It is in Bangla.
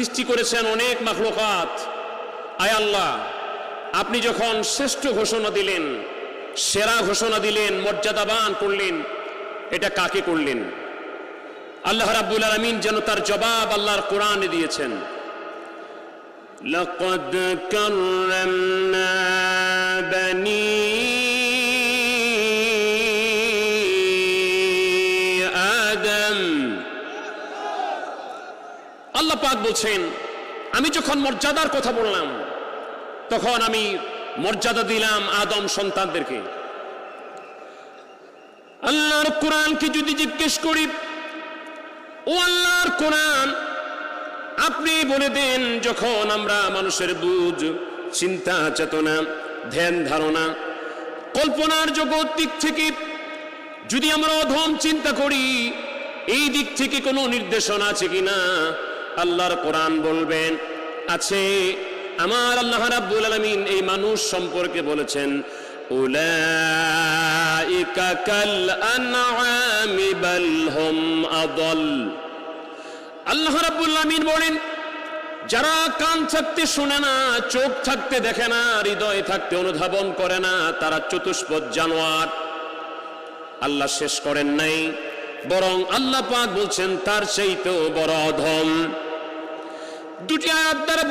সৃষ্টি করেছেন অনেক মাখলুকাত। আয় আল্লাহ, আপনি যখন শ্রেষ্ঠ ঘোষণা দিলেন, সেরা ঘোষণা দিলেন, মর্যাদাবান করলেন, এটা কাকে করলেন? আল্লাহ রাব্বুল আলামিন যেন তার জবাব আল্লাহর কোরআনে দিয়েছেন। লাকাদ কাররামনা বানি আদম। আল্লাহ পাক বলছেন, আমি যখন মর্যাদার কথা বললাম তখন আমি মর্যাদা দিলাম আদম সন্তানদেরকে। আল্লাহর কোরআনকে যদি জিজ্ঞেস করি, ও আল্লাহর কোরআন, আপনি বলে দেন, যখন আমরা মানুষের বুঝ, চিন্তা, চেতনা, ধ্যান ধারণা, কল্পনার জগৎ দিক থেকে যদি আমরা অধম চিন্তা করি, এই দিক থেকে কোনো নির্দেশনা আছে কিনা? আল্লাহর কোরআন বলবেন আছে। আমার আল্লাহ রাব্বুল আলামিন এই মানুষ সম্পর্কে বলেছেন, উলাইকা কাল আনআমি বাল হুম আদাল। আল্লাহ রাব্বুল আলামিন বলেন, যারা কান থাকতে শুনে না, চোখ থাকতে দেখে না, হৃদয় থাকতে অনুধাবন করে না, তারা চতুষ্পদ জানোয়ার। আল্লাহ শেষ করেন নাই, বরং আল্লাহ পাক বলছেন তার চাইতেও বড় অধম। দুটি আয়াত দ্বারা